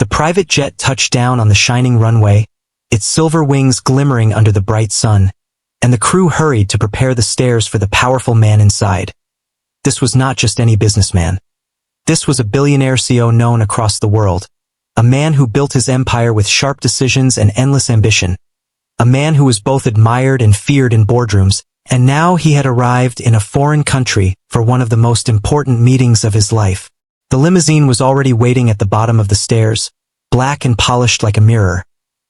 The private jet touched down on the shining runway, its silver wings glimmering under the bright sun, and the crew hurried to prepare the stairs for the powerful man inside. This was not just any businessman. This was a billionaire CEO known across the world. A man who built his empire with sharp decisions and endless ambition. A man who was both admired and feared in boardrooms, and now he had arrived in a foreign country for one of the most important meetings of his life. The limousine was already waiting at the bottom of the stairs, black and polished like a mirror.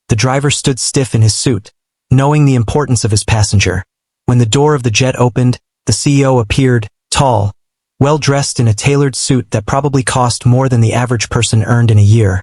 The driver stood stiff in his suit, knowing the importance of his passenger. When the door of the jet opened, the CEO appeared, tall, well-dressed in a tailored suit that probably cost more than the average person earned in a year.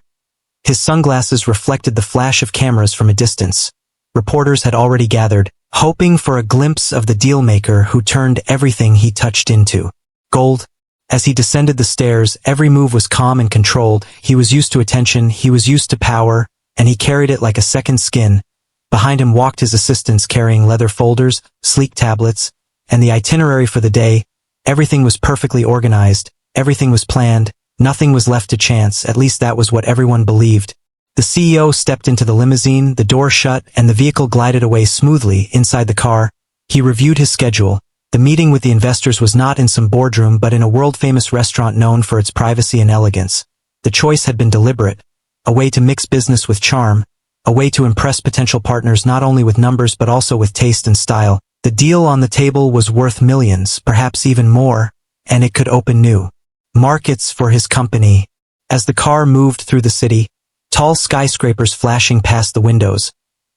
His sunglasses reflected the flash of cameras from a distance. Reporters had already gathered, hoping for a glimpse of the dealmaker who turned everything he touched into gold. As he descended the stairs, every move was calm and controlled. He was used to attention, he was used to power, and he carried it like a second skin. Behind him walked his assistants carrying leather folders, sleek tablets, and the itinerary for the day. Everything was perfectly organized, everything was planned, nothing was left to chance, at least that was what everyone believed. The CEO stepped into the limousine, the door shut, and the vehicle glided away smoothly. Inside the car, he reviewed his schedule. The meeting with the investors was not in some boardroom but in a world-famous restaurant known for its privacy and elegance. The choice had been deliberate, a way to mix business with charm, a way to impress potential partners not only with numbers but also with taste and style. The deal on the table was worth millions, perhaps even more, and it could open new markets for his company. As the car moved through the city, tall skyscrapers flashing past the windows,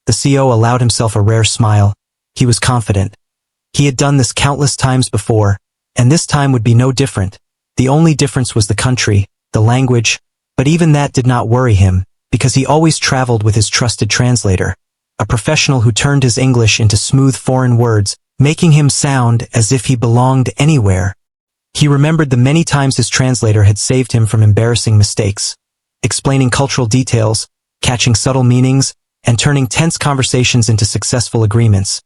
the CEO allowed himself a rare smile. He was confident. He had done this countless times before, and this time would be no different. The only difference was the country, the language, but even that did not worry him, because he always traveled with his trusted translator, a professional who turned his English into smooth foreign words, making him sound as if he belonged anywhere. He remembered the many times his translator had saved him from embarrassing mistakes, explaining cultural details, catching subtle meanings, and turning tense conversations into successful agreements.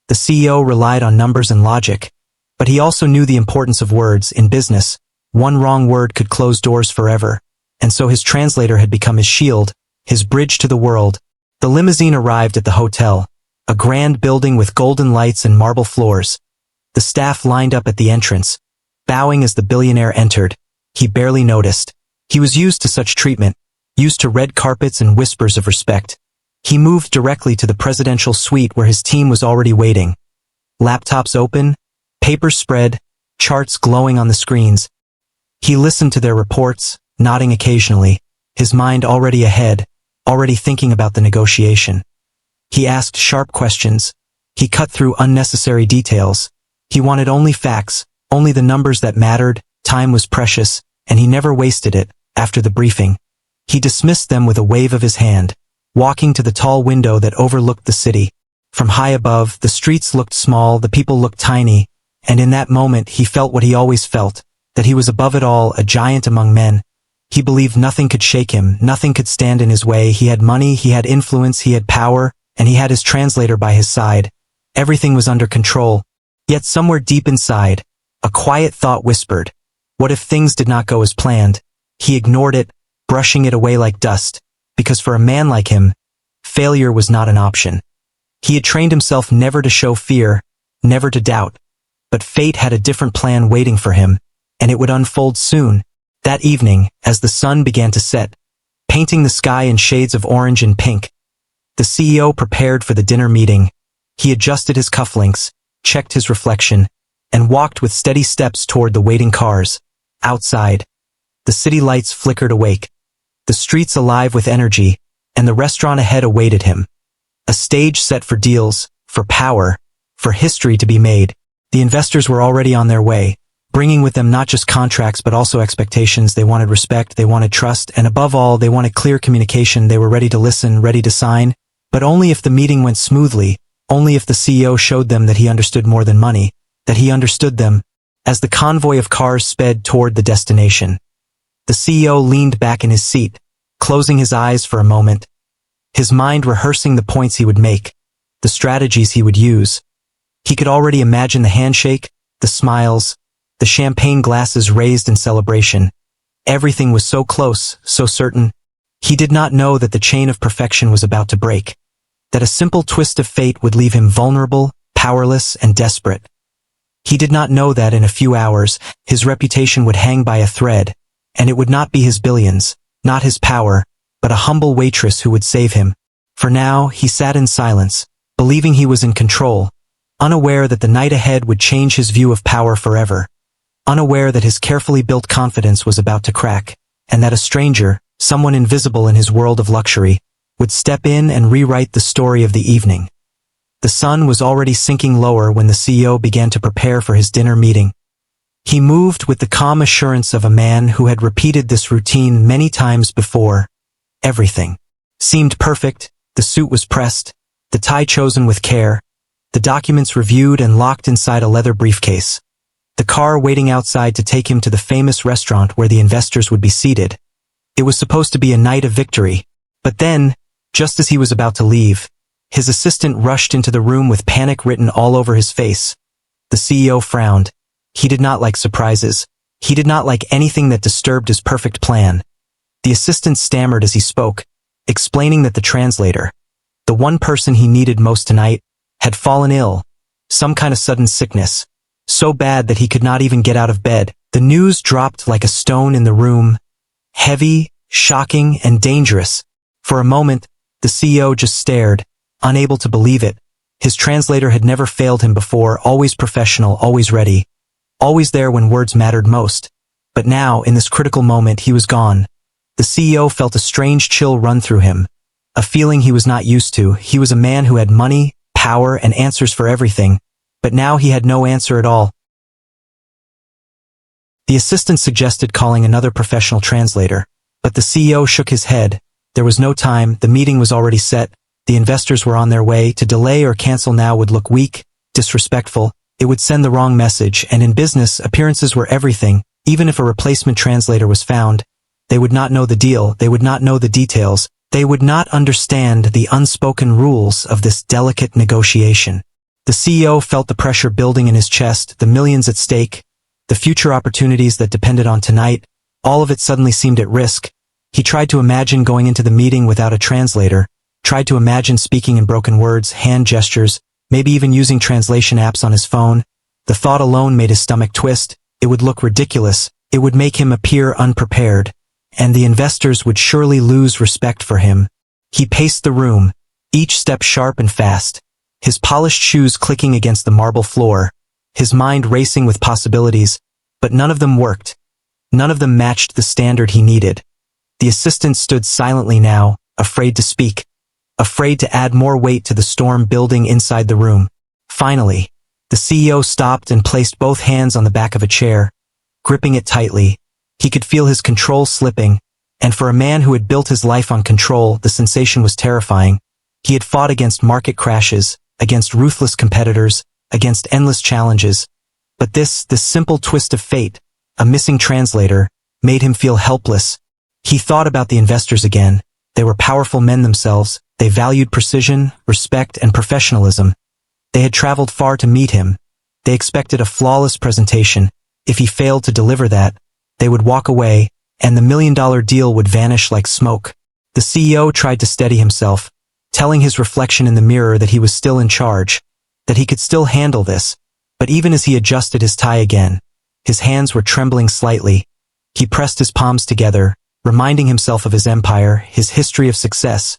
The CEO relied on numbers and logic, but he also knew the importance of words. In business, one wrong word could close doors forever, and so his translator had become his shield, his bridge to the world. The limousine arrived at the hotel, a grand building with golden lights and marble floors. The staff lined up at the entrance, bowing as the billionaire entered. He barely noticed. He was used to such treatment, used to red carpets and whispers of respect. He moved directly to the presidential suite where his team was already waiting. Laptops open, papers spread, charts glowing on the screens. He listened to their reports, nodding occasionally, his mind already ahead, already thinking about the negotiation. He asked sharp questions. He cut through unnecessary details. He wanted only facts, only the numbers that mattered. Time was precious, and he never wasted it. After the briefing, he dismissed them with a wave of his hand, walking to the tall window that overlooked the city. From high above, the streets looked small, the people looked tiny, and in that moment he felt what he always felt, that he was above it all, a giant among men. He believed nothing could shake him, nothing could stand in his way. He had money, he had influence, he had power, and he had his translator by his side. Everything was under control. Yet somewhere deep inside, a quiet thought whispered, what if things did not go as planned? He ignored it, brushing it away like dust, because for a man like him, failure was not an option. He had trained himself never to show fear, never to doubt. But fate had a different plan waiting for him, and it would unfold soon. That evening, as the sun began to set, painting the sky in shades of orange and pink, the CEO prepared for the dinner meeting. He adjusted his cufflinks, checked his reflection, and walked with steady steps toward the waiting cars. Outside, the city lights flickered awake, the streets alive with energy, and the restaurant ahead awaited him. A stage set for deals, for power, for history to be made. The investors were already on their way, bringing with them not just contracts but also expectations. They wanted respect, they wanted trust, and above all, they wanted clear communication. They were ready to listen, ready to sign, but only if the meeting went smoothly, only if the CEO showed them that he understood more than money, that he understood them. As the convoy of cars sped toward the destination, the CEO leaned back in his seat, closing his eyes for a moment, his mind rehearsing the points he would make, the strategies he would use. He could already imagine the handshake, the smiles, the champagne glasses raised in celebration. Everything was so close, so certain. He did not know that the chain of perfection was about to break, that a simple twist of fate would leave him vulnerable, powerless, and desperate. He did not know that in a few hours, his reputation would hang by a thread, and it would not be his billions, not his power, but a humble waitress who would save him. For now, he sat in silence, believing he was in control, unaware that the night ahead would change his view of power forever, unaware that his carefully built confidence was about to crack, and that a stranger, someone invisible in his world of luxury, would step in and rewrite the story of the evening. The sun was already sinking lower when the CEO began to prepare for his dinner meeting. He moved with the calm assurance of a man who had repeated this routine many times before. Everything seemed perfect, the suit was pressed, the tie chosen with care, the documents reviewed and locked inside a leather briefcase, the car waiting outside to take him to the famous restaurant where the investors would be seated. It was supposed to be a night of victory, but then, just as he was about to leave, his assistant rushed into the room with panic written all over his face. The CEO frowned. He did not like surprises. He did not like anything that disturbed his perfect plan. The assistant stammered as he spoke, explaining that the translator, the one person he needed most tonight, had fallen ill, some kind of sudden sickness, so bad that he could not even get out of bed. The news dropped like a stone in the room, heavy, shocking, and dangerous. For a moment, the CEO just stared, unable to believe it. His translator had never failed him before, always professional, always ready, always there when words mattered most. But now, in this critical moment, he was gone. The CEO felt a strange chill run through him, a feeling he was not used to. He was a man who had money, power, and answers for everything, but now he had no answer at all. The assistant suggested calling another professional translator, but the CEO shook his head. There was no time, the meeting was already set, the investors were on their way. To delay or cancel now would look weak, disrespectful, it would send the wrong message, and in business, appearances were everything. Even if a replacement translator was found, they would not know the deal, they would not know the details, they would not understand the unspoken rules of this delicate negotiation. The CEO felt the pressure building in his chest, the millions at stake, the future opportunities that depended on tonight. All of it suddenly seemed at risk. He tried to imagine going into the meeting without a translator, tried to imagine speaking in broken words, hand gestures, maybe even using translation apps on his phone. The thought alone made his stomach twist. It would look ridiculous, it would make him appear unprepared, and the investors would surely lose respect for him. He paced the room, each step sharp and fast, his polished shoes clicking against the marble floor, his mind racing with possibilities, but none of them worked. None of them matched the standard he needed. The assistant stood silently now, afraid to speak, afraid to add more weight to the storm building inside the room. Finally, the CEO stopped and placed both hands on the back of a chair, gripping it tightly. He could feel his control slipping, and for a man who had built his life on control, the sensation was terrifying. He had fought against market crashes, against ruthless competitors, against endless challenges. But this simple twist of fate, a missing translator, made him feel helpless. He thought about the investors again. They were powerful men themselves. They valued precision, respect, and professionalism. They had traveled far to meet him. They expected a flawless presentation. If he failed to deliver that, they would walk away, and the million-dollar deal would vanish like smoke. The CEO tried to steady himself, telling his reflection in the mirror that he was still in charge, that he could still handle this. But even as he adjusted his tie again, his hands were trembling slightly. He pressed his palms together, reminding himself of his empire, his history of success.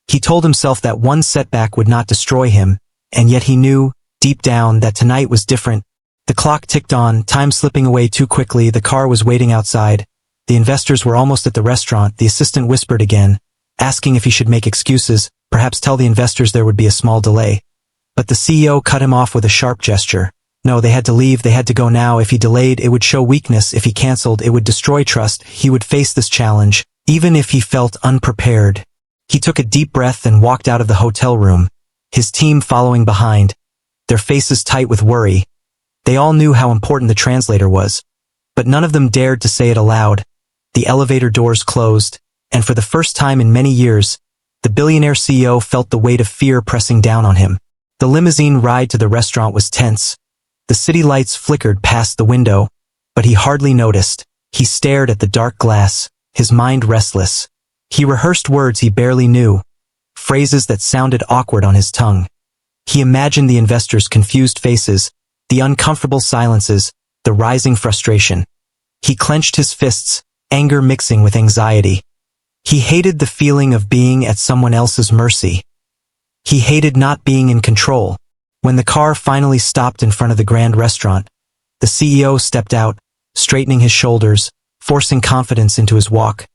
He told himself that one setback would not destroy him, and yet he knew, deep down, that tonight was different. The clock ticked on, time slipping away too quickly. The car was waiting outside. The investors were almost at the restaurant. The assistant whispered again, asking if he should make excuses, perhaps tell the investors there would be a small delay. But the CEO cut him off with a sharp gesture. No, they had to leave, they had to go now. If he delayed, it would show weakness. If he canceled, it would destroy trust. He would face this challenge, even if he felt unprepared. He took a deep breath and walked out of the hotel room, his team following behind, their faces tight with worry. They all knew how important the translator was, but none of them dared to say it aloud. The elevator doors closed, and for the first time in many years, the billionaire CEO felt the weight of fear pressing down on him. The limousine ride to the restaurant was tense. The city lights flickered past the window, but he hardly noticed. He stared at the dark glass, his mind restless. He rehearsed words he barely knew, phrases that sounded awkward on his tongue. He imagined the investors' confused faces, the uncomfortable silences, the rising frustration. He clenched his fists, anger mixing with anxiety. He hated the feeling of being at someone else's mercy. He hated not being in control. When the car finally stopped in front of the grand restaurant, the CEO stepped out, straightening his shoulders, forcing confidence into his walk.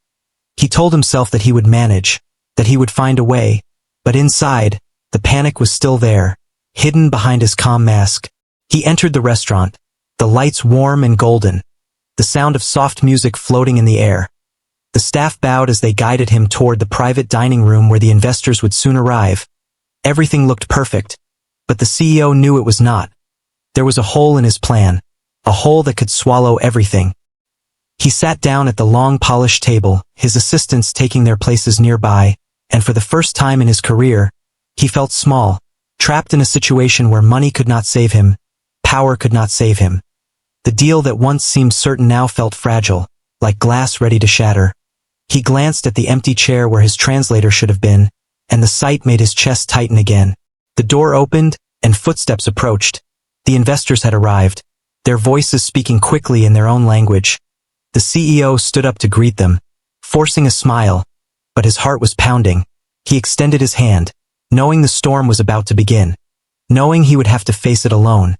He told himself that he would manage, that he would find a way, but inside, the panic was still there, hidden behind his calm mask. He entered the restaurant, the lights warm and golden, the sound of soft music floating in the air. The staff bowed as they guided him toward the private dining room where the investors would soon arrive. Everything looked perfect, but the CEO knew it was not. There was a hole in his plan, a hole that could swallow everything. He sat down at the long polished table, his assistants taking their places nearby, and for the first time in his career, he felt small, trapped in a situation where money could not save him, power could not save him. The deal that once seemed certain now felt fragile, like glass ready to shatter. He glanced at the empty chair where his translator should have been, and the sight made his chest tighten again. The door opened, and footsteps approached. The investors had arrived, their voices speaking quickly in their own language. The CEO stood up to greet them, forcing a smile, but his heart was pounding. He extended his hand, knowing the storm was about to begin, knowing he would have to face it alone,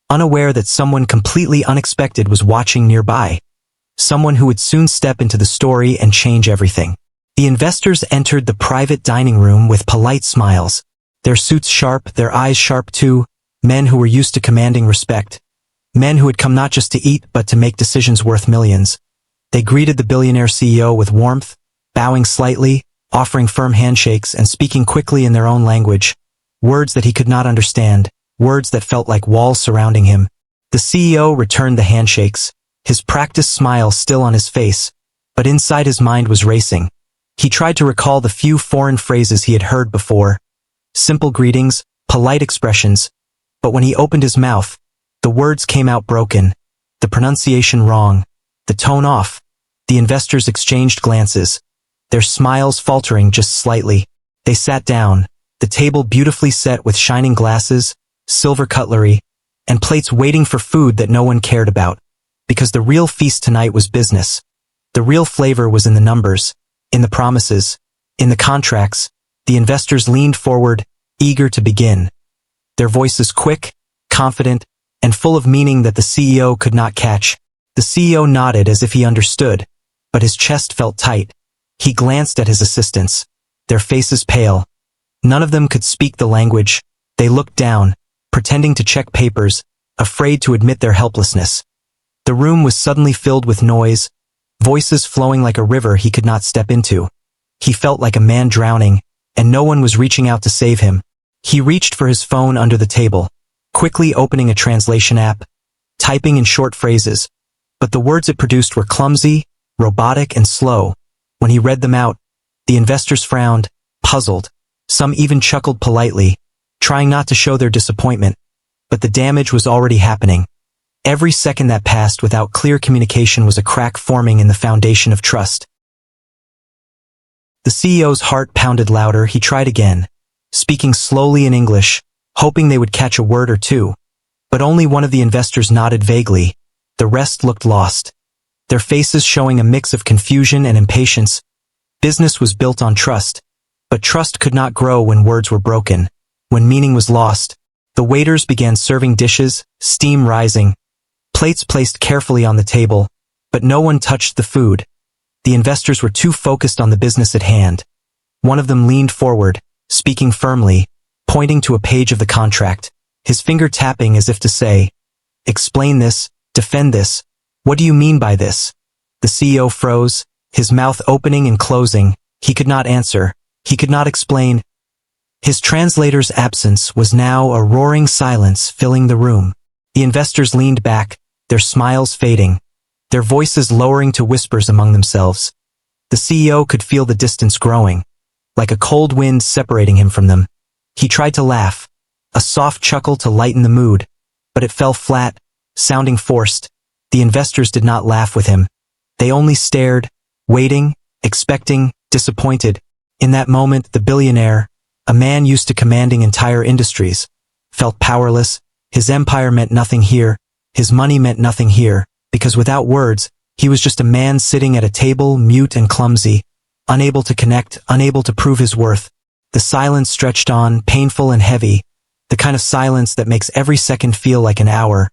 unaware that someone completely unexpected was watching nearby, someone who would soon step into the story and change everything. The investors entered the private dining room with polite smiles, their suits sharp, their eyes sharp too, men who were used to commanding respect, men who had come not just to eat but to make decisions worth millions. They greeted the billionaire CEO with warmth, bowing slightly, offering firm handshakes and speaking quickly in their own language, words that he could not understand, words that felt like walls surrounding him. The CEO returned the handshakes, his practiced smile still on his face, but inside his mind was racing. He tried to recall the few foreign phrases he had heard before, simple greetings, polite expressions, but when he opened his mouth, the words came out broken, the pronunciation wrong, the tone off. The investors exchanged glances, their smiles faltering just slightly. They sat down, the table beautifully set with shining glasses, silver cutlery, and plates waiting for food that no one cared about, because the real feast tonight was business. The real flavor was in the numbers, in the promises, in the contracts. The investors leaned forward, eager to begin, their voices quick, confident, and full of meaning that the CEO could not catch. The CEO nodded as if he understood, but his chest felt tight. He glanced at his assistants, their faces pale. None of them could speak the language. They looked down, pretending to check papers, afraid to admit their helplessness. The room was suddenly filled with noise, voices flowing like a river he could not step into. He felt like a man drowning, and no one was reaching out to save him. He reached for his phone under the table, quickly opening a translation app, typing in short phrases, but the words it produced were clumsy, robotic, and slow. When he read them out, the investors frowned, puzzled. Some even chuckled politely, trying not to show their disappointment, but the damage was already happening. Every second that passed without clear communication was a crack forming in the foundation of trust. The CEO's heart pounded louder. He tried again, speaking slowly in English, hoping they would catch a word or two. But only one of the investors nodded vaguely. The rest looked lost, their faces showing a mix of confusion and impatience. Business was built on trust, but trust could not grow when words were broken, when meaning was lost. The waiters began serving dishes, steam rising, plates placed carefully on the table, but no one touched the food. The investors were too focused on the business at hand. One of them leaned forward, speaking firmly, pointing to a page of the contract, his finger tapping as if to say, "Explain this, defend this. What do you mean by this?" The CEO froze, his mouth opening and closing. He could not answer. He could not explain. His translator's absence was now a roaring silence filling the room. The investors leaned back, their smiles fading, their voices lowering to whispers among themselves. The CEO could feel the distance growing, like a cold wind separating him from them. He tried to laugh, a soft chuckle to lighten the mood, but it fell flat, sounding forced. The investors did not laugh with him. They only stared, waiting, expecting, disappointed. In that moment, the billionaire, a man used to commanding entire industries, felt powerless. His empire meant nothing here, his money meant nothing here, because without words, he was just a man sitting at a table, mute and clumsy, unable to connect, unable to prove his worth. The silence stretched on, painful and heavy, the kind of silence that makes every second feel like an hour.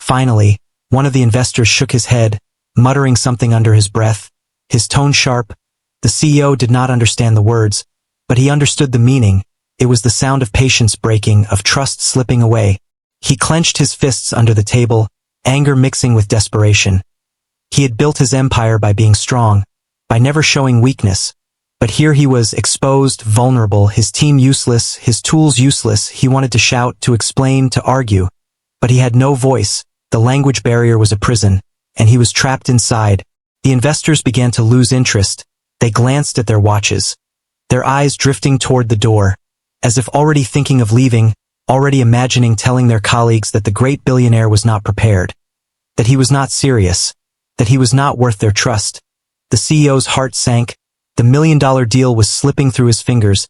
Finally, one of the investors shook his head, muttering something under his breath, his tone sharp. The CEO did not understand the words, but he understood the meaning. It was the sound of patience breaking, of trust slipping away. He clenched his fists under the table, anger mixing with desperation. He had built his empire by being strong, by never showing weakness. But here he was, exposed, vulnerable, his team useless, his tools useless. He wanted to shout, to explain, to argue. But he had no voice. The language barrier was a prison, and he was trapped inside. The investors began to lose interest. They glanced at their watches, their eyes drifting toward the door, as if already thinking of leaving, already imagining telling their colleagues that the great billionaire was not prepared, that he was not serious, that he was not worth their trust. The CEO's heart sank. The million-dollar deal was slipping through his fingers.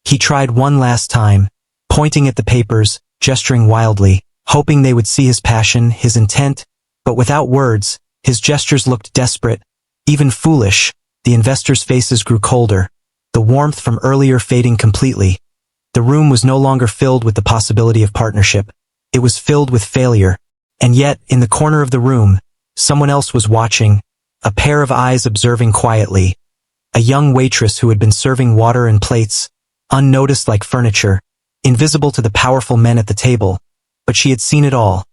He tried one last time, pointing at the papers, gesturing wildly, hoping they would see his passion, his intent, but without words, his gestures looked desperate, even foolish. The investors' faces grew colder, the warmth from earlier fading completely. The room was no longer filled with the possibility of partnership. It was filled with failure. And yet, in the corner of the room, someone else was watching, a pair of eyes observing quietly. A young waitress who had been serving water and plates, unnoticed like furniture, invisible to the powerful men at the table. But she had seen it all.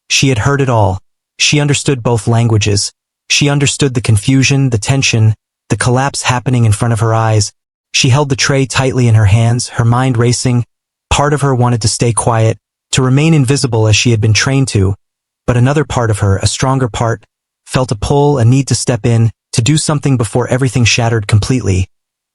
She had heard it all. She understood both languages. She understood the confusion, the tension, the collapse happening in front of her eyes. She held the tray tightly in her hands, her mind racing. Part of her wanted to stay quiet, to remain invisible as she had been trained to. But another part of her, a stronger part, felt a pull, a need to step in, to do something before everything shattered completely.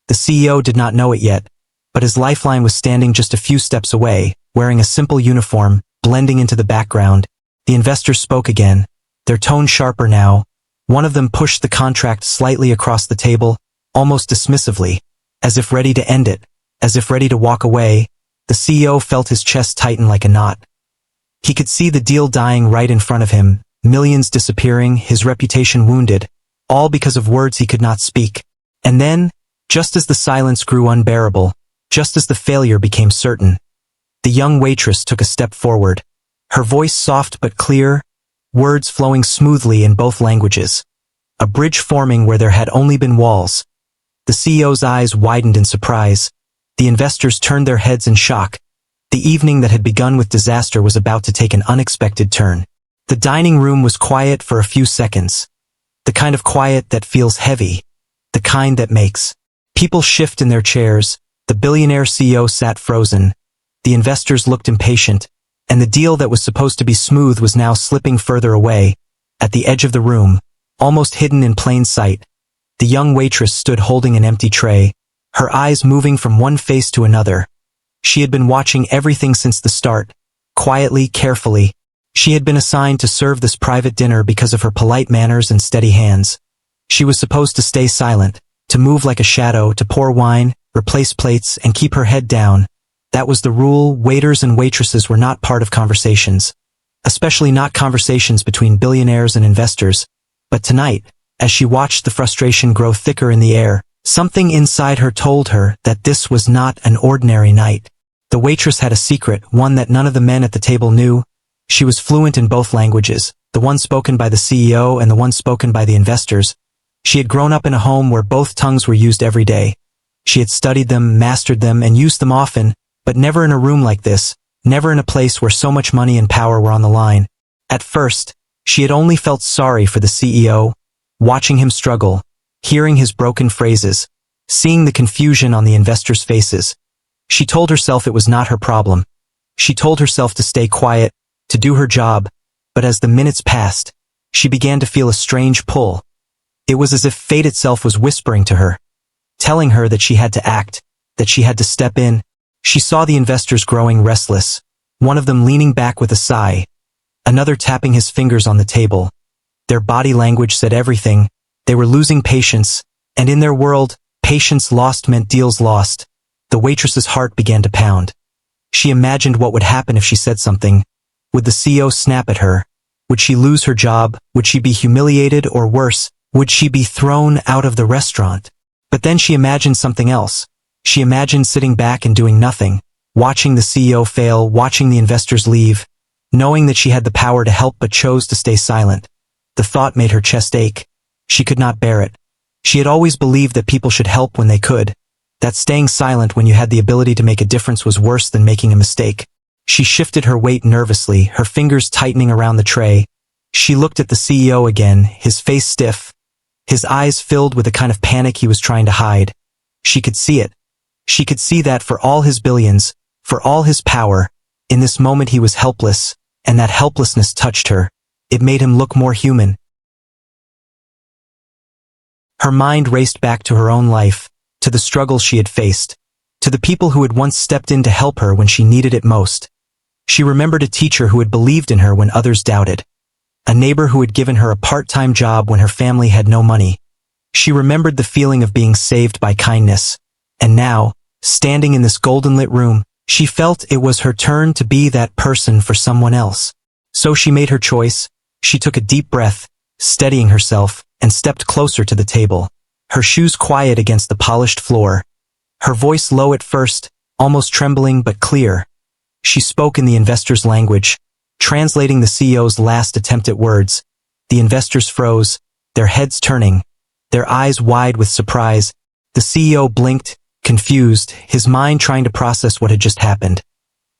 The CEO did not know it yet, but his lifeline was standing just a few steps away, wearing a simple uniform, blending into the background. The investors spoke again, their tone sharper now. One of them pushed the contract slightly across the table, almost dismissively, as if ready to end it, as if ready to walk away. The CEO felt his chest tighten like a knot. He could see the deal dying right in front of him, millions disappearing, his reputation wounded, all because of words he could not speak. And then, just as the silence grew unbearable, just as the failure became certain, the young waitress took a step forward, her voice soft but clear, words flowing smoothly in both languages, a bridge forming where there had only been walls. The CEO's eyes widened in surprise. The investors turned their heads in shock. The evening that had begun with disaster was about to take an unexpected turn. The dining room was quiet for a few seconds. The kind of quiet that feels heavy. The kind that makes people shift in their chairs. The billionaire CEO sat frozen. The investors looked impatient, and the deal that was supposed to be smooth was now slipping further away. At the edge of the room, almost hidden in plain sight, the young waitress stood holding an empty tray, her eyes moving from one face to another. She had been watching everything since the start, quietly, carefully. She had been assigned to serve this private dinner because of her polite manners and steady hands. She was supposed to stay silent, to move like a shadow, to pour wine, replace plates, and keep her head down. That was the rule. Waiters and waitresses were not part of conversations, especially not conversations between billionaires and investors. But tonight, as she watched the frustration grow thicker in the air, something inside her told her that this was not an ordinary night. The waitress had a secret, one that none of the men at the table knew. She was fluent in both languages, the one spoken by the CEO and the one spoken by the investors. She had grown up in a home where both tongues were used every day. She had studied them, mastered them, and used them often, but never in a room like this, never in a place where so much money and power were on the line. At first, she had only felt sorry for the CEO, watching him struggle, hearing his broken phrases, seeing the confusion on the investors' faces. She told herself it was not her problem. She told herself to stay quiet, to do her job, but as the minutes passed, she began to feel a strange pull. It was as if fate itself was whispering to her, telling her that she had to act, that she had to step in. She saw the investors growing restless, one of them leaning back with a sigh, another tapping his fingers on the table. Their body language said everything. They were losing patience, and in their world, Patience lost meant deals lost. The waitress's heart began to pound. She imagined what would happen if she said something. Would the CEO snap at her? Would she lose her job? Would she be humiliated, or worse, would she be thrown out of the restaurant? But then she imagined something else. She imagined sitting back and doing nothing, watching the CEO fail, watching the investors leave, knowing that she had the power to help but chose to stay silent. The thought made her chest ache. She could not bear it. She had always believed that people should help when they could, that staying silent when you had the ability to make a difference was worse than making a mistake. She shifted her weight nervously, her fingers tightening around the tray. She looked at the CEO again, his face stiff, his eyes filled with the kind of panic he was trying to hide. She could see it. She could see that for all his billions, for all his power, in this moment he was helpless, and that helplessness touched her. It made him look more human. Her mind raced back to her own life, to the struggles she had faced, to the people who had once stepped in to help her when she needed it most. She remembered a teacher who had believed in her when others doubted, a neighbor who had given her a part-time job when her family had no money. She remembered the feeling of being saved by kindness, and now, standing in this golden-lit room, she felt it was her turn to be that person for someone else. So she made her choice. She took a deep breath, steadying herself, and stepped closer to the table, her shoes quiet against the polished floor, her voice low at first, almost trembling but clear. She spoke in the investor's language, translating the CEO's last attempt at words. The investors froze, their heads turning, their eyes wide with surprise. The CEO blinked, confused, his mind trying to process what had just happened.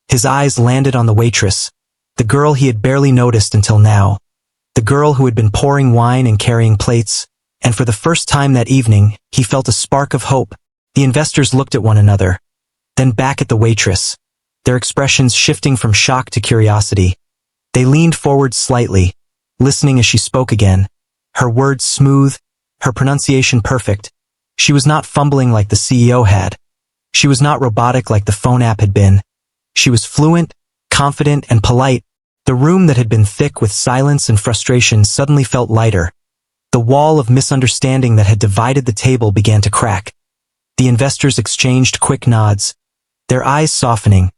His eyes landed on the waitress, the girl he had barely noticed until now, the girl who had been pouring wine and carrying plates, and for the first time that evening, he felt a spark of hope. The investors looked at one another, then back at the waitress, their expressions shifting from shock to curiosity. They leaned forward slightly, listening as she spoke again, her words smooth, her pronunciation perfect. She was not fumbling like the CEO had. She was not robotic like the phone app had been. She was fluent, confident, and polite. The room that had been thick with silence and frustration suddenly felt lighter. The wall of misunderstanding that had divided the table began to crack. The investors exchanged quick nods, their eyes softening.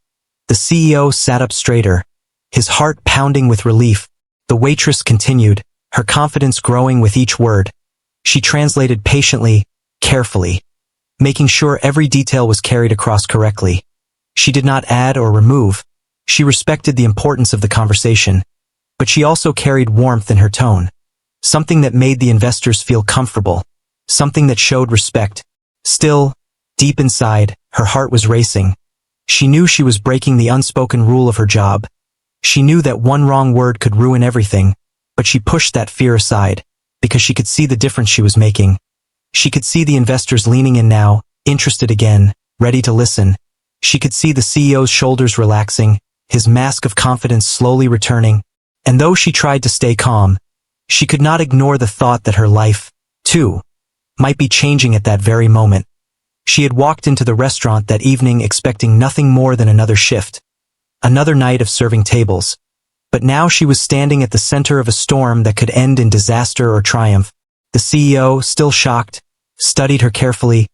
The CEO sat up straighter, his heart pounding with relief. The waitress continued, her confidence growing with each word. She translated patiently, carefully, making sure every detail was carried across correctly. She did not add or remove. She respected the importance of the conversation, but she also carried warmth in her tone, something that made the investors feel comfortable, something that showed respect. Still, deep inside, her heart was racing. She knew she was breaking the unspoken rule of her job. She knew that one wrong word could ruin everything, but she pushed that fear aside, because she could see the difference she was making. She could see the investors leaning in now, interested again, ready to listen. She could see the CEO's shoulders relaxing, his mask of confidence slowly returning, and though she tried to stay calm, she could not ignore the thought that her life, too, might be changing at that very moment. She had walked into the restaurant that evening expecting nothing more than another shift, another night of serving tables, but now she was standing at the center of a storm that could end in disaster or triumph. The CEO, still shocked, studied her carefully.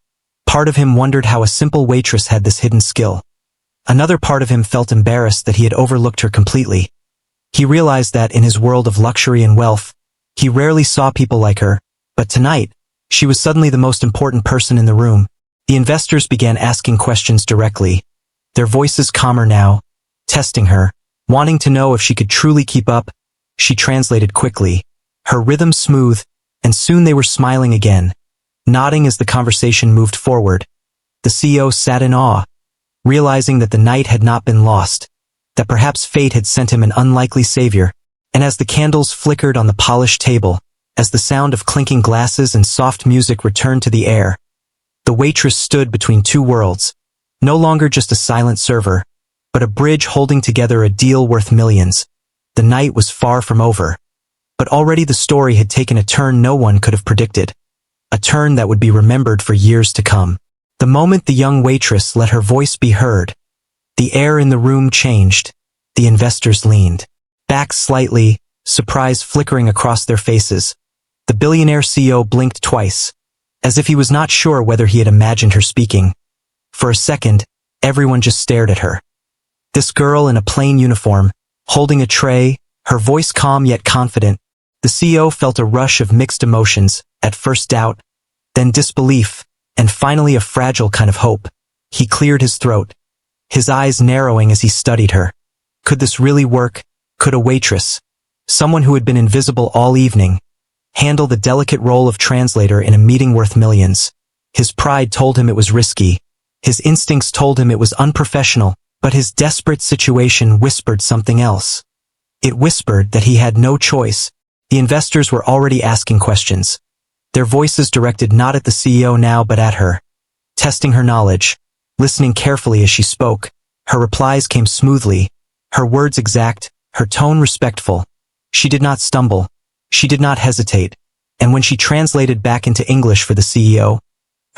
Part of him wondered how a simple waitress had this hidden skill. Another part of him felt embarrassed that he had overlooked her completely. He realized that in his world of luxury and wealth, he rarely saw people like her, but tonight, she was suddenly the most important person in the room. The investors began asking questions directly, their voices calmer now, testing her, wanting to know if she could truly keep up. She translated quickly, her rhythm smooth, and soon they were smiling again, nodding as the conversation moved forward. The CEO sat in awe, realizing that the night had not been lost, that perhaps fate had sent him an unlikely savior. And as the candles flickered on the polished table, as the sound of clinking glasses and soft music returned to the air, the waitress stood between two worlds, no longer just a silent server, but a bridge holding together a deal worth millions. The night was far from over, but already the story had taken a turn no one could have predicted, a turn that would be remembered for years to come. The moment the young waitress let her voice be heard, the air in the room changed. The investors leaned back slightly, surprise flickering across their faces. The billionaire CEO blinked twice, as if he was not sure whether he had imagined her speaking. For a second, everyone just stared at her. This girl in a plain uniform, holding a tray, her voice calm yet confident. The CEO felt a rush of mixed emotions, at first doubt, then disbelief, and finally a fragile kind of hope. He cleared his throat, his eyes narrowing as he studied her. Could this really work? Could a waitress, someone who had been invisible all evening, handle the delicate role of translator in a meeting worth millions? His pride told him it was risky. His instincts told him it was unprofessional, but his desperate situation whispered something else. It whispered that he had no choice. The investors were already asking questions, their voices directed not at the CEO now but at her, testing her knowledge, listening carefully as she spoke. Her replies came smoothly, her words exact, her tone respectful. She did not stumble, she did not hesitate, and when she translated back into English for the CEO,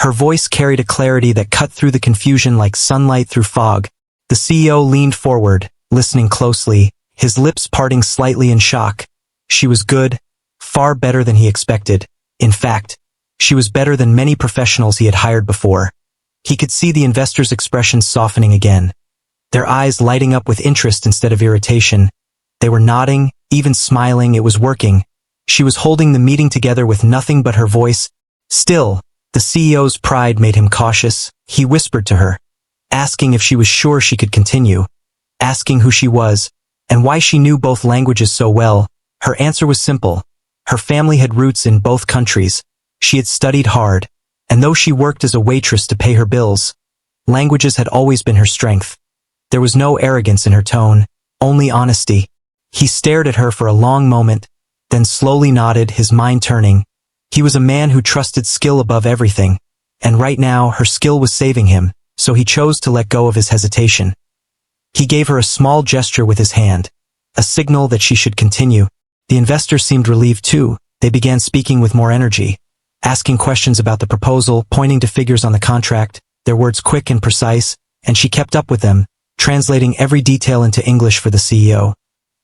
her voice carried a clarity that cut through the confusion like sunlight through fog. The CEO leaned forward, listening closely, his lips parting slightly in shock. She was good, far better than he expected. In fact, she was better than many professionals he had hired before. He could see the investors' expressions softening again, their eyes lighting up with interest instead of irritation. They were nodding, even smiling. It was working. She was holding the meeting together with nothing but her voice. Still, the CEO's pride made him cautious. He whispered to her, asking if she was sure she could continue, asking who she was, and why she knew both languages so well. Her answer was simple. Her family had roots in both countries. She had studied hard, and though she worked as a waitress to pay her bills, languages had always been her strength. There was no arrogance in her tone, only honesty. He stared at her for a long moment, then slowly nodded, his mind turning. He was a man who trusted skill above everything, and right now her skill was saving him, so he chose to let go of his hesitation. He gave her a small gesture with his hand, a signal that she should continue. The investors seemed relieved too. They began speaking with more energy, asking questions about the proposal, pointing to figures on the contract, their words quick and precise, and she kept up with them, translating every detail into English for the CEO,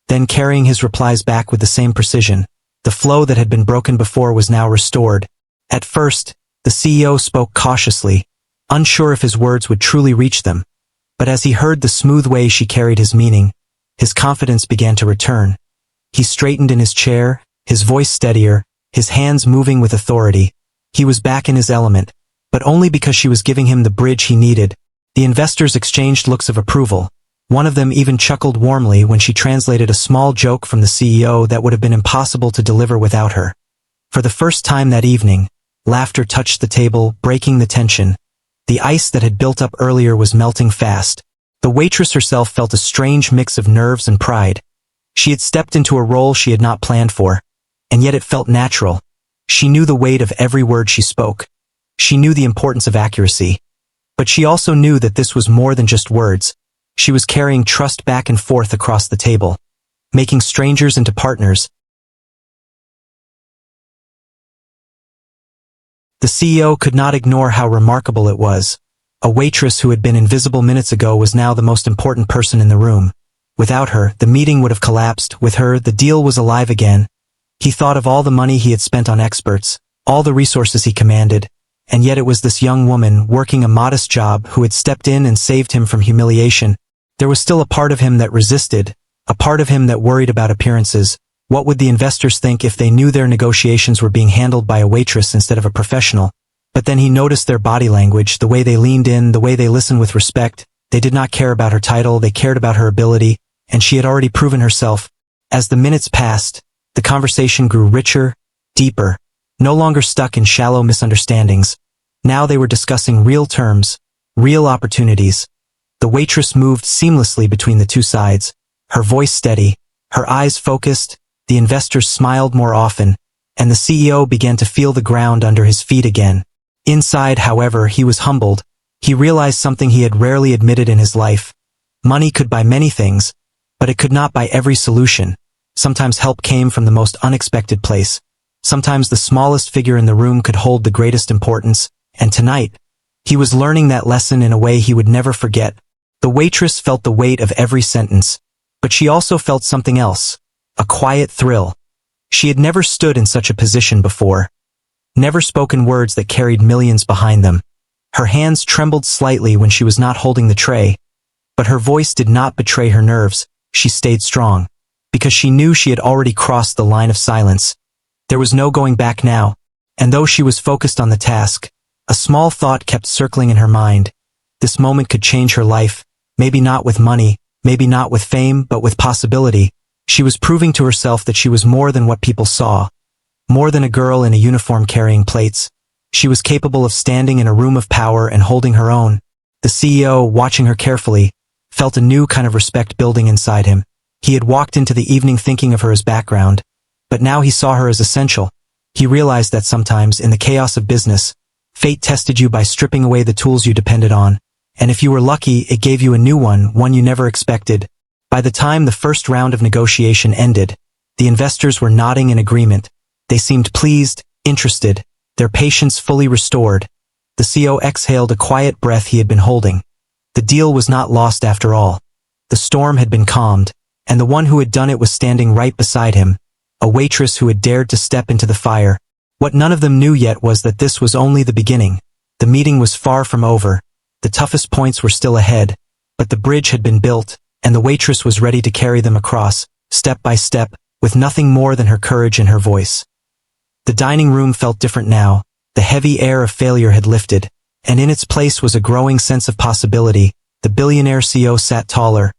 then carrying his replies back with the same precision. The flow that had been broken before was now restored. At first, the CEO spoke cautiously, unsure if his words would truly reach them. But as he heard the smooth way she carried his meaning, his confidence began to return. He straightened in his chair, his voice steadier, his hands moving with authority. He was back in his element, but only because she was giving him the bridge he needed. The investors exchanged looks of approval. One of them even chuckled warmly when she translated a small joke from the CEO that would have been impossible to deliver without her. For the first time that evening, laughter touched the table, breaking the tension. The ice that had built up earlier was melting fast. The waitress herself felt a strange mix of nerves and pride. She had stepped into a role she had not planned for, and yet it felt natural. She knew the weight of every word she spoke. She knew the importance of accuracy. But she also knew that this was more than just words. She was carrying trust back and forth across the table, making strangers into partners. The CEO could not ignore how remarkable it was. A waitress who had been invisible minutes ago was now the most important person in the room. Without her, the meeting would have collapsed. With her, the deal was alive again. He thought of all the money he had spent on experts, all the resources he commanded, and yet it was this young woman, working a modest job, who had stepped in and saved him from humiliation. There was still a part of him that resisted, a part of him that worried about appearances. What would the investors think if they knew their negotiations were being handled by a waitress instead of a professional? But then he noticed their body language, the way they leaned in, the way they listened with respect. They did not care about her title, they cared about her ability, and she had already proven herself. As the minutes passed, the conversation grew richer, deeper, no longer stuck in shallow misunderstandings. Now they were discussing real terms, real opportunities. The waitress moved seamlessly between the two sides, her voice steady, her eyes focused. The investors smiled more often, and the CEO began to feel the ground under his feet again. Inside, however, he was humbled. He realized something he had rarely admitted in his life. Money could buy many things, but it could not buy every solution. Sometimes help came from the most unexpected place. Sometimes the smallest figure in the room could hold the greatest importance, and tonight, he was learning that lesson in a way he would never forget. The waitress felt the weight of every sentence, but she also felt something else, a quiet thrill. She had never stood in such a position before. never-spoken words that carried millions behind them. Her hands trembled slightly when she was not holding the tray, but her voice did not betray her nerves. She stayed strong, because she knew she had already crossed the line of silence. There was no going back now, and though she was focused on the task, a small thought kept circling in her mind. This moment could change her life, maybe not with money, maybe not with fame, but with possibility. She was proving to herself that she was more than what people saw, more than a girl in a uniform carrying plates. She was capable of standing in a room of power and holding her own. The CEO, watching her carefully, felt a new kind of respect building inside him. He had walked into the evening thinking of her as background, but now he saw her as essential. He realized that sometimes, in the chaos of business, fate tested you by stripping away the tools you depended on, and if you were lucky, it gave you a new one you never expected. By the time the first round of negotiation ended, the investors were nodding in agreement. They seemed pleased, interested, their patience fully restored. The CEO exhaled a quiet breath he had been holding. The deal was not lost after all. The storm had been calmed, and the one who had done it was standing right beside him, a waitress who had dared to step into the fire. What none of them knew yet was that this was only the beginning. The meeting was far from over. The toughest points were still ahead, but the bridge had been built, and the waitress was ready to carry them across, step by step, with nothing more than her courage and her voice. The dining room felt different now. The heavy air of failure had lifted, and in its place was a growing sense of possibility. The billionaire CEO sat taller,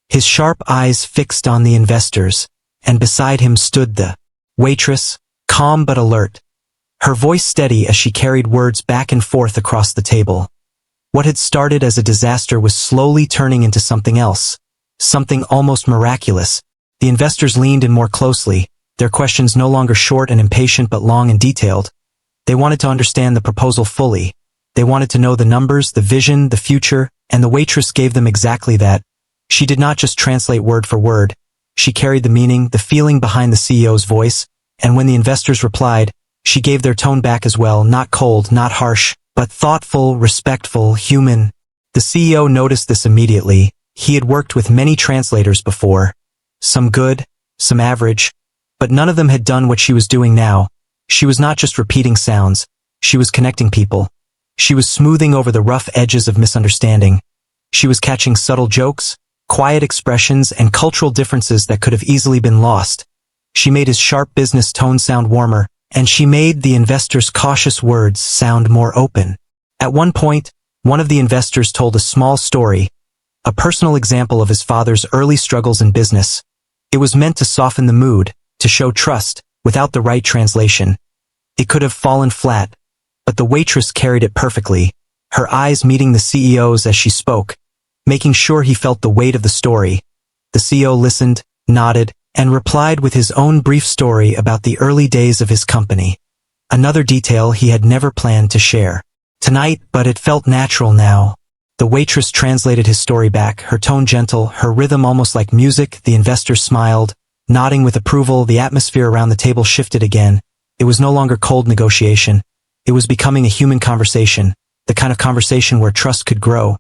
his sharp eyes fixed on the investors, and beside him stood the waitress, calm but alert, her voice steady as she carried words back and forth across the table. What had started as a disaster was slowly turning into something else, something almost miraculous. The investors leaned in more closely, their questions no longer short and impatient but long and detailed. They wanted to understand the proposal fully. They wanted to know the numbers, the vision, the future, and the waitress gave them exactly that. She did not just translate word for word. She carried the meaning, the feeling behind the CEO's voice, and when the investors replied, she gave their tone back as well, not cold, not harsh, but thoughtful, respectful, human. The CEO noticed this immediately. He had worked with many translators before, some good, some average, but none of them had done what she was doing now. She was not just repeating sounds, she was connecting people. She was smoothing over the rough edges of misunderstanding. She was catching subtle jokes, quiet expressions, and cultural differences that could have easily been lost. She made his sharp business tone sound warmer, and she made the investor's cautious words sound more open. At one point, one of the investors told a small story, a personal example of his father's early struggles in business. It was meant to soften the mood, to show trust. Without the right translation, it could have fallen flat, but the waitress carried it perfectly, her eyes meeting the CEO's as she spoke, making sure he felt the weight of the story. The CEO listened, nodded, and replied with his own brief story about the early days of his company. Another detail he had never planned to share tonight, but it felt natural now. The waitress translated his story back, her tone gentle, her rhythm almost like music. The investor smiled, nodding with approval. The atmosphere around the table shifted again. It was no longer cold negotiation. It was becoming a human conversation, the kind of conversation where trust could grow.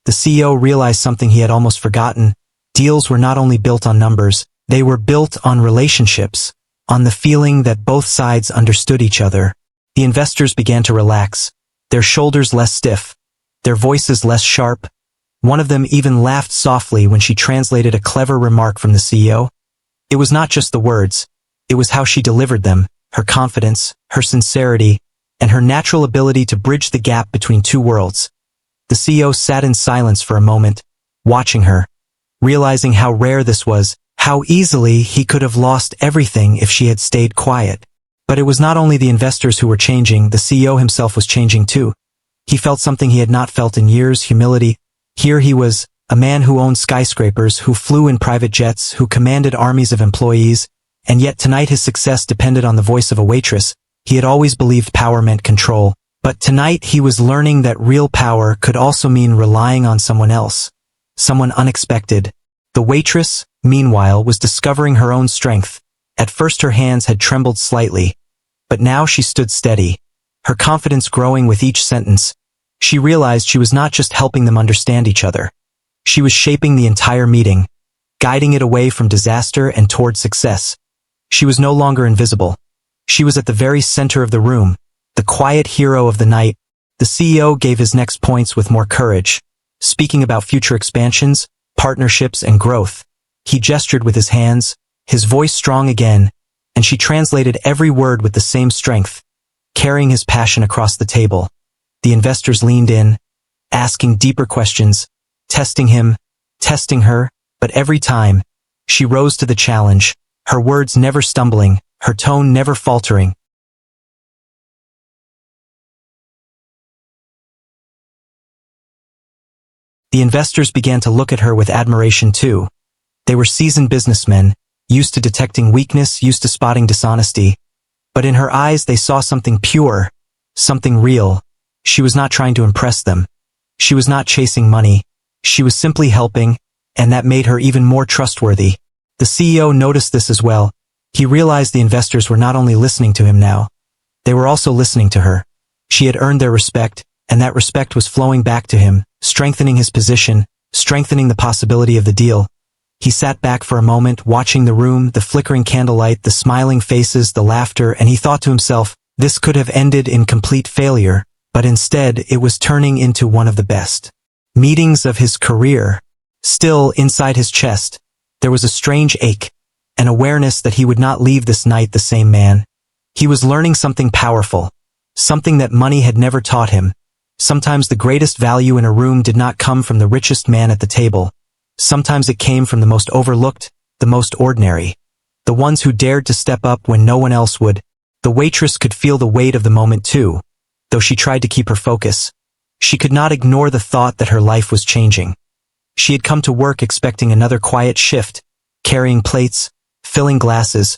The CEO realized something he had almost forgotten. Deals were not only built on numbers, they were built on relationships, on the feeling that both sides understood each other. The investors began to relax, their shoulders less stiff, their voices less sharp. One of them even laughed softly when she translated a clever remark from the CEO. It was not just the words, it was how she delivered them, her confidence, her sincerity, and her natural ability to bridge the gap between two worlds. The CEO sat in silence for a moment, watching her, realizing how rare this was, how easily he could have lost everything if she had stayed quiet. But it was not only the investors who were changing, the CEO himself was changing too. He felt something he had not felt in years, humility. Here he was, a man who owned skyscrapers, who flew in private jets, who commanded armies of employees, and yet tonight his success depended on the voice of a waitress. He had always believed power meant control, but tonight he was learning that real power could also mean relying on someone else, someone unexpected. The waitress, meanwhile, was discovering her own strength. At first her hands had trembled slightly, but now she stood steady, her confidence growing with each sentence. She realized she was not just helping them understand each other. She was shaping the entire meeting, guiding it away from disaster and toward success. She was no longer invisible. She was at the very center of the room, the quiet hero of the night. The CEO gave his next points with more courage, speaking about future expansions, partnerships, and growth. He gestured with his hands, his voice strong again, and she translated every word with the same strength, carrying his passion across the table. The investors leaned in, asking deeper questions, testing him, testing her, but every time, she rose to the challenge, her words never stumbling, her tone never faltering. The investors began to look at her with admiration too. They were seasoned businessmen, used to detecting weakness, used to spotting dishonesty. But in her eyes they saw something pure, something real. She was not trying to impress them. She was not chasing money. She was simply helping, and that made her even more trustworthy. The CEO noticed this as well. He realized the investors were not only listening to him now, they were also listening to her. She had earned their respect, and that respect was flowing back to him, strengthening his position, strengthening the possibility of the deal. He sat back for a moment, watching the room, the flickering candlelight, the smiling faces, the laughter, and he thought to himself, this could have ended in complete failure, but instead it was turning into one of the best meetings of his career. Still, inside his chest, there was a strange ache, an awareness that he would not leave this night the same man. He was learning something powerful, something that money had never taught him. Sometimes the greatest value in a room did not come from the richest man at the table. Sometimes it came from the most overlooked, the most ordinary, the ones who dared to step up when no one else would. The waitress could feel the weight of the moment too, though she tried to keep her focus. She could not ignore the thought that her life was changing. She had come to work expecting another quiet shift, carrying plates, filling glasses,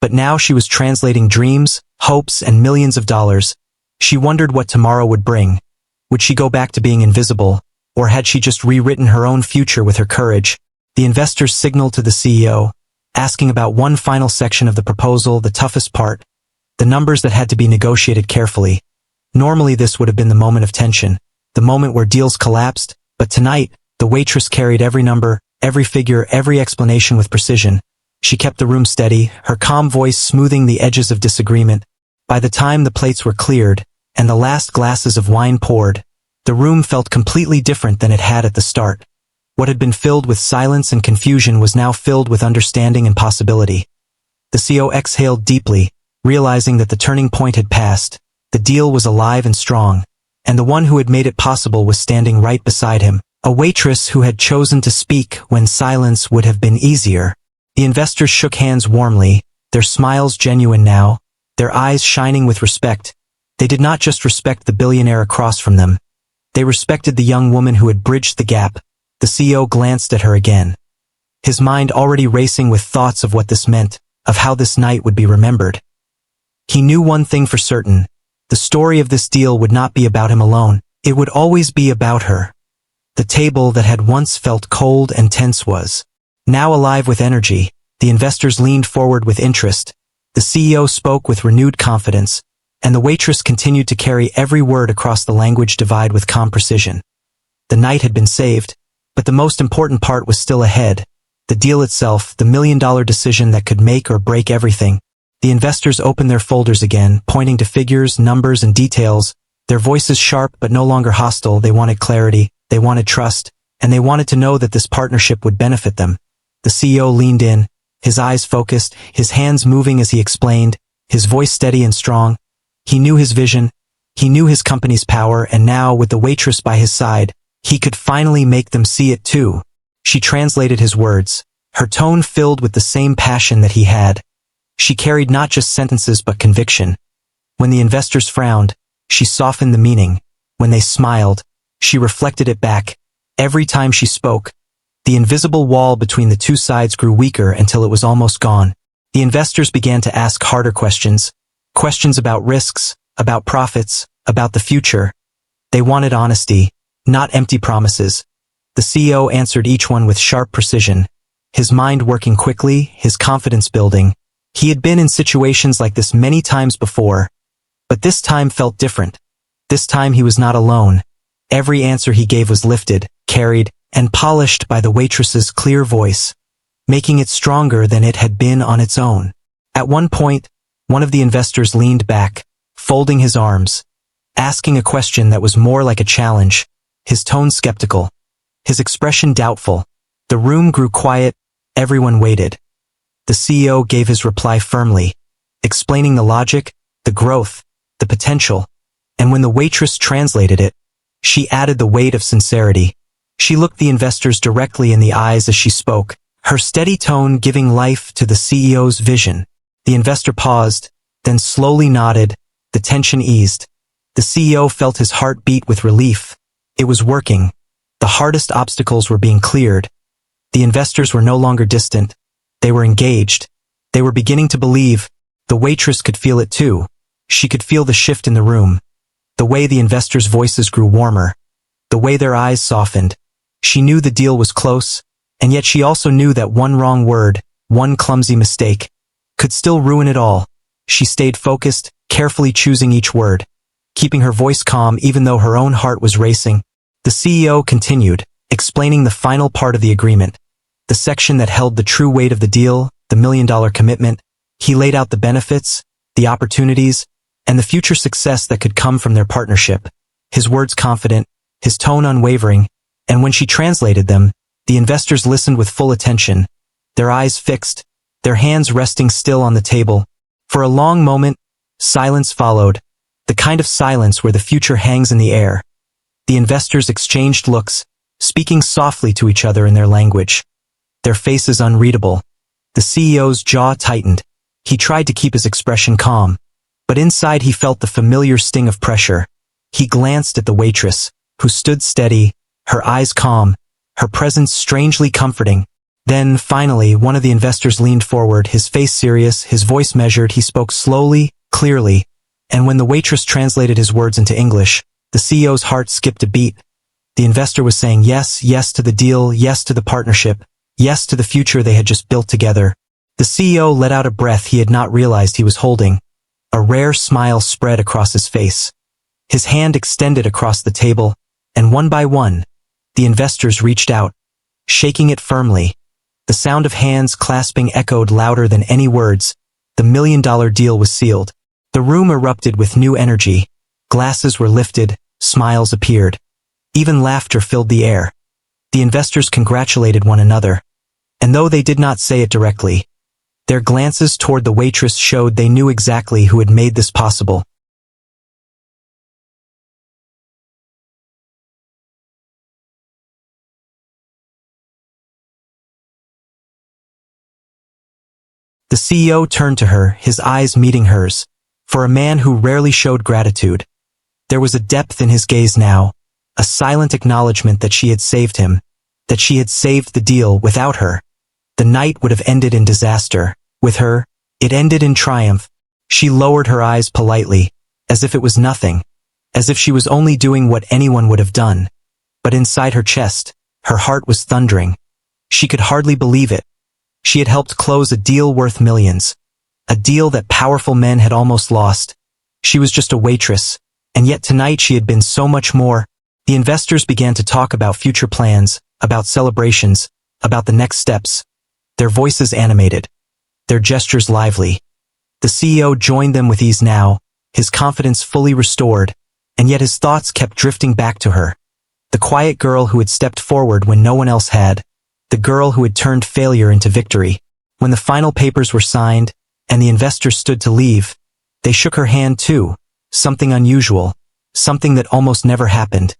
but now she was translating dreams, hopes, and millions of dollars. She wondered what tomorrow would bring. Would she go back to being invisible, or had she just rewritten her own future with her courage? The investors signaled to the CEO, asking about one final section of the proposal, the toughest part, the numbers that had to be negotiated carefully. Normally this would have been the moment of tension, the moment where deals collapsed, but tonight, the waitress carried every number, every figure, every explanation with precision. She kept the room steady, her calm voice smoothing the edges of disagreement. By the time the plates were cleared, and the last glasses of wine poured, the room felt completely different than it had at the start. What had been filled with silence and confusion was now filled with understanding and possibility. The CEO exhaled deeply, realizing that the turning point had passed. The deal was alive and strong, and the one who had made it possible was standing right beside him, a waitress who had chosen to speak when silence would have been easier. The investors shook hands warmly, their smiles genuine now, their eyes shining with respect. They did not just respect the billionaire across from them. They respected the young woman who had bridged the gap. The CEO glanced at her again, his mind already racing with thoughts of what this meant, of how this night would be remembered. He knew one thing for certain. The story of this deal would not be about him alone. It would always be about her. The table that had once felt cold and tense was now alive with energy. The investors leaned forward with interest. The CEO spoke with renewed confidence, and the waitress continued to carry every word across the language divide with calm precision. The night had been saved, but the most important part was still ahead. The deal itself, the million-dollar decision that could make or break everything. The investors opened their folders again, pointing to figures, numbers, and details, their voices sharp but no longer hostile. They wanted clarity, they wanted trust, and they wanted to know that this partnership would benefit them. The CEO leaned in, his eyes focused, his hands moving as he explained, his voice steady and strong. He knew his vision, he knew his company's power, and now, with the waitress by his side, he could finally make them see it too. She translated his words, her tone filled with the same passion that he had. She carried not just sentences but conviction. When the investors frowned, she softened the meaning. When they smiled, she reflected it back. Every time she spoke, the invisible wall between the two sides grew weaker until it was almost gone. The investors began to ask harder questions. Questions about risks, about profits, about the future. They wanted honesty, not empty promises. The CEO answered each one with sharp precision, his mind working quickly, his confidence building. He had been in situations like this many times before, but this time felt different. This time he was not alone. Every answer he gave was lifted, carried, and polished by the waitress's clear voice, making it stronger than it had been on its own. At one point, one of the investors leaned back, folding his arms, asking a question that was more like a challenge, his tone skeptical, his expression doubtful. The room grew quiet, everyone waited. The CEO gave his reply firmly, explaining the logic, the growth, the potential, and when the waitress translated it, she added the weight of sincerity. She looked the investors directly in the eyes as she spoke, her steady tone giving life to the CEO's vision. The investor paused, then slowly nodded, the tension eased. The CEO felt his heart beat with relief. It was working. The hardest obstacles were being cleared. The investors were no longer distant. They were engaged. They were beginning to believe. The waitress could feel it too. She could feel the shift in the room. The way the investors' voices grew warmer. The way their eyes softened. She knew the deal was close, and yet she also knew that one wrong word, one clumsy mistake, could still ruin it all. She stayed focused, carefully choosing each word, keeping her voice calm even though her own heart was racing. The CEO continued, explaining the final part of the agreement, the section that held the true weight of the deal, the $1 million commitment. He laid out the benefits, the opportunities, and the future success that could come from their partnership. His words confident, his tone unwavering, and when she translated them, the investors listened with full attention, their eyes fixed, their hands resting still on the table. For a long moment, silence followed, the kind of silence where the future hangs in the air. The investors exchanged looks, speaking softly to each other in their language. Their faces unreadable. The CEO's jaw tightened. He tried to keep his expression calm, but inside he felt the familiar sting of pressure. He glanced at the waitress, who stood steady, her eyes calm, her presence strangely comforting. Then, finally, one of the investors leaned forward, his face serious, his voice measured. He spoke slowly, clearly, and when the waitress translated his words into English, the CEO's heart skipped a beat. The investor was saying yes, yes to the deal, yes to the partnership, yes to the future they had just built together. The CEO let out a breath he had not realized he was holding. A rare smile spread across his face. His hand extended across the table, and one by one, the investors reached out, shaking it firmly. The sound of hands clasping echoed louder than any words. The $1 million deal was sealed. The room erupted with new energy. Glasses were lifted, smiles appeared. Even laughter filled the air. The investors congratulated one another. And though they did not say it directly, their glances toward the waitress showed they knew exactly who had made this possible. The CEO turned to her, his eyes meeting hers. For a man who rarely showed gratitude, there was a depth in his gaze now, a silent acknowledgement that she had saved him, that she had saved the deal. Without her, the night would have ended in disaster. With her, it ended in triumph. She lowered her eyes politely, as if it was nothing, as if she was only doing what anyone would have done. But inside her chest, her heart was thundering. She could hardly believe it. She had helped close a deal worth millions, a deal that powerful men had almost lost. She was just a waitress, and yet tonight she had been so much more. The investors began to talk about future plans, about celebrations, about the next steps. Their voices animated, their gestures lively. The CEO joined them with ease now, his confidence fully restored, and yet his thoughts kept drifting back to her. The quiet girl who had stepped forward when no one else had. The girl who had turned failure into victory. When the final papers were signed, and the investors stood to leave, they shook her hand too, something unusual, something that almost never happened.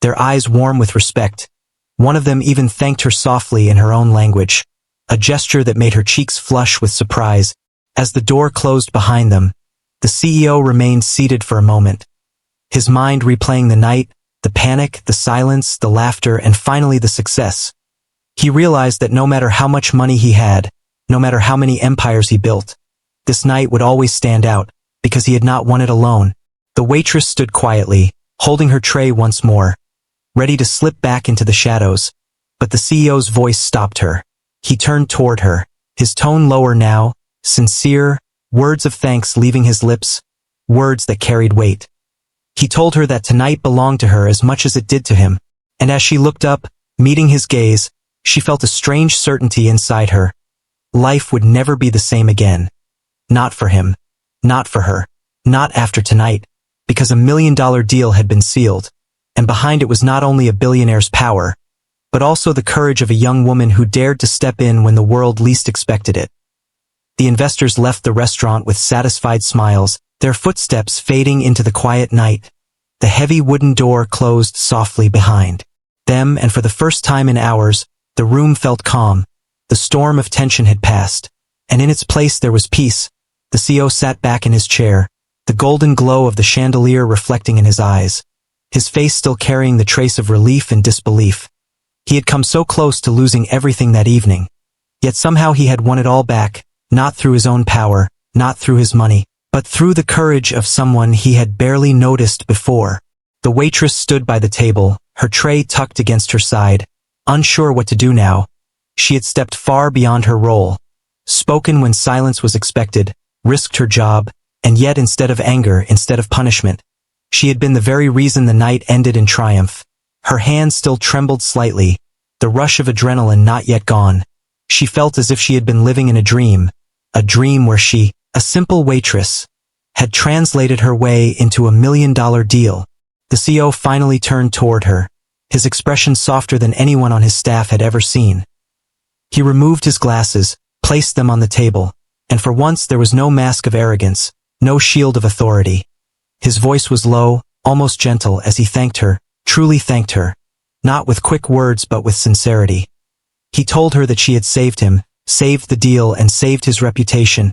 Their eyes warm with respect. One of them even thanked her softly in her own language, a gesture that made her cheeks flush with surprise. As the door closed behind them, the CEO remained seated for a moment, his mind replaying the night, the panic, the silence, the laughter, and finally the success. He realized that no matter how much money he had, no matter how many empires he built, this night would always stand out, because he had not won it alone. The waitress stood quietly, holding her tray once more, ready to slip back into the shadows. But the CEO's voice stopped her. He turned toward her, his tone lower now, sincere, words of thanks leaving his lips, words that carried weight. He told her that tonight belonged to her as much as it did to him, and as she looked up, meeting his gaze, she felt a strange certainty inside her. Life would never be the same again. Not for him. Not for her. Not after tonight, because a $1 million deal had been sealed, and behind it was not only a billionaire's power, but also the courage of a young woman who dared to step in when the world least expected it. The investors left the restaurant with satisfied smiles, their footsteps fading into the quiet night. The heavy wooden door closed softly behind them, and for the first time in hours, the room felt calm. The storm of tension had passed, and in its place there was peace. The CEO sat back in his chair, the golden glow of the chandelier reflecting in his eyes, his face still carrying the trace of relief and disbelief. He had come so close to losing everything that evening, yet somehow he had won it all back, not through his own power, not through his money, but through the courage of someone he had barely noticed before. The waitress stood by the table, her tray tucked against her side, unsure what to do now. She had stepped far beyond her role, spoken when silence was expected, risked her job, and yet instead of anger, instead of punishment, she had been the very reason the night ended in triumph. Her hand still trembled slightly, the rush of adrenaline not yet gone. She felt as if she had been living in a dream where she, a simple waitress, had translated her way into $1 million deal. The CEO finally turned toward her, his expression softer than anyone on his staff had ever seen. He removed his glasses, placed them on the table, and for once there was no mask of arrogance, no shield of authority. His voice was low, almost gentle as he thanked her, truly thanked her, not with quick words but with sincerity. He told her that she had saved him, saved the deal and saved his reputation.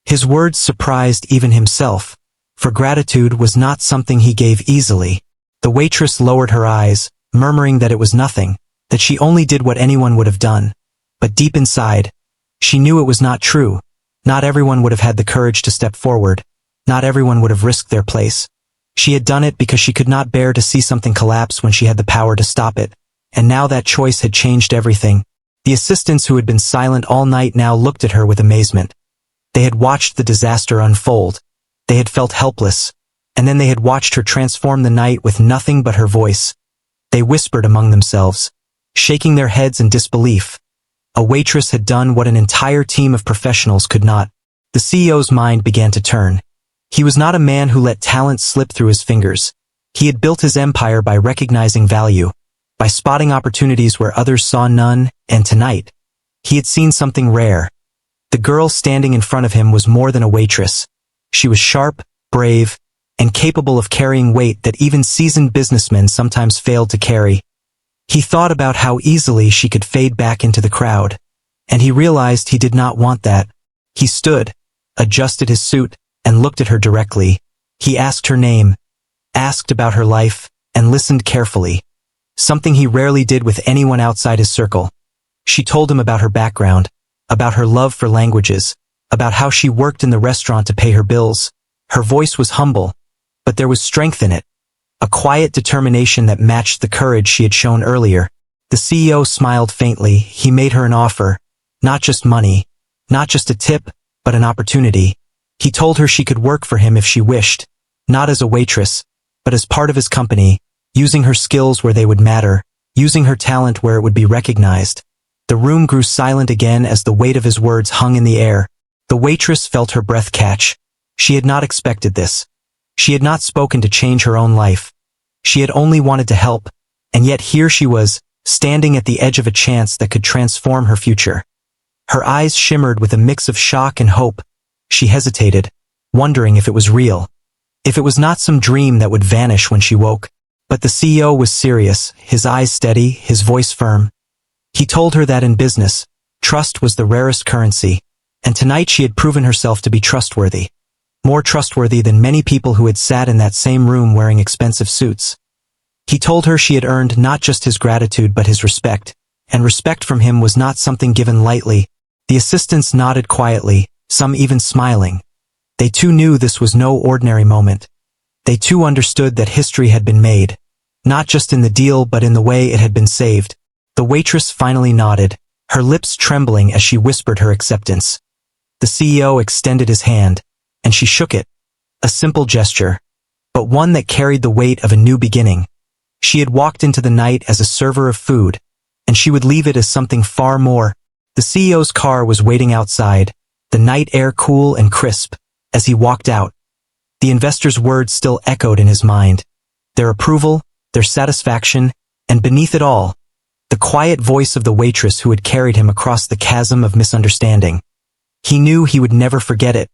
His words surprised even himself, for gratitude was not something he gave easily. The waitress lowered her eyes, murmuring that it was nothing, that she only did what anyone would have done. But deep inside, she knew it was not true. Not everyone would have had the courage to step forward. Not everyone would have risked their place. She had done it because she could not bear to see something collapse when she had the power to stop it. And now that choice had changed everything. The assistants who had been silent all night now looked at her with amazement. They had watched the disaster unfold. They had felt helpless. And then they had watched her transform the night with nothing but her voice. They whispered among themselves, shaking their heads in disbelief. A waitress had done what an entire team of professionals could not. The CEO's mind began to turn. He was not a man who let talent slip through his fingers. He had built his empire by recognizing value, by spotting opportunities where others saw none, and tonight, he had seen something rare. The girl standing in front of him was more than a waitress. She was sharp, brave, and capable of carrying weight that even seasoned businessmen sometimes failed to carry. He thought about how easily she could fade back into the crowd, and he realized he did not want that. He stood, adjusted his suit, and looked at her directly. He asked her name, asked about her life, and listened carefully. Something he rarely did with anyone outside his circle. She told him about her background, about her love for languages, about how she worked in the restaurant to pay her bills. Her voice was humble, but there was strength in it. A quiet determination that matched the courage she had shown earlier. The CEO smiled faintly. He made her an offer. Not just money, not just a tip, but an opportunity. He told her she could work for him if she wished, not as a waitress, but as part of his company, using her skills where they would matter, using her talent where it would be recognized. The room grew silent again as the weight of his words hung in the air. The waitress felt her breath catch. She had not expected this. She had not spoken to change her own life. She had only wanted to help, and yet here she was, standing at the edge of a chance that could transform her future. Her eyes shimmered with a mix of shock and hope. She hesitated, wondering if it was real, if it was not some dream that would vanish when she woke. But the CEO was serious, his eyes steady, his voice firm. He told her that in business, trust was the rarest currency, and tonight she had proven herself to be trustworthy. More trustworthy than many people who had sat in that same room wearing expensive suits. He told her she had earned not just his gratitude but his respect, and respect from him was not something given lightly. The assistants nodded quietly, some even smiling. They too knew this was no ordinary moment. They too understood that history had been made, not just in the deal but in the way it had been saved. The waitress finally nodded, her lips trembling as she whispered her acceptance. The CEO extended his hand, and she shook it. A simple gesture, but one that carried the weight of a new beginning. She had walked into the night as a server of food, and she would leave it as something far more. The CEO's car was waiting outside, the night air cool and crisp. As he walked out, The investor's words still echoed in his mind. Their approval, their satisfaction, and beneath it all, the quiet voice of the waitress who had carried him across the chasm of misunderstanding. He knew he would never forget it.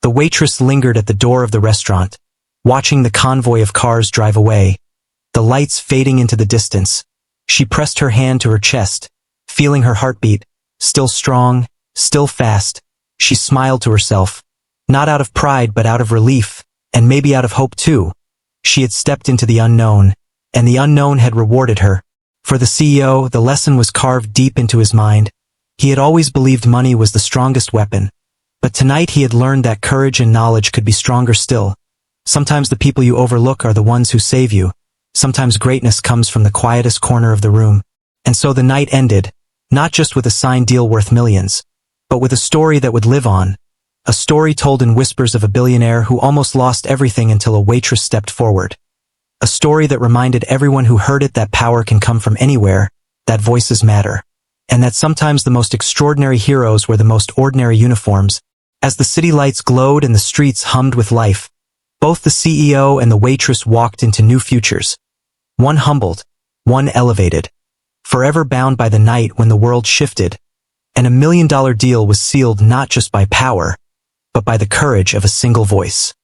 The waitress lingered at the door of the restaurant, watching the convoy of cars drive away, the lights fading into the distance. She pressed her hand to her chest, feeling her heartbeat, still strong, still fast. She smiled to herself, not out of pride but out of relief, and maybe out of hope too. She had stepped into the unknown, and the unknown had rewarded her. For the CEO, the lesson was carved deep into his mind. He had always believed money was the strongest weapon, but tonight he had learned that courage and knowledge could be stronger still. Sometimes the people you overlook are the ones who save you. Sometimes greatness comes from the quietest corner of the room. And so the night ended, not just with a signed deal worth millions, but with a story that would live on. A story told in whispers of a billionaire who almost lost everything until a waitress stepped forward. A story that reminded everyone who heard it that power can come from anywhere, that voices matter, and that sometimes the most extraordinary heroes wear the most ordinary uniforms. As the city lights glowed and the streets hummed with life, both the CEO and the waitress walked into new futures. One humbled, one elevated, forever bound by the night when the world shifted, and $1 million deal was sealed not just by power, but by the courage of a single voice.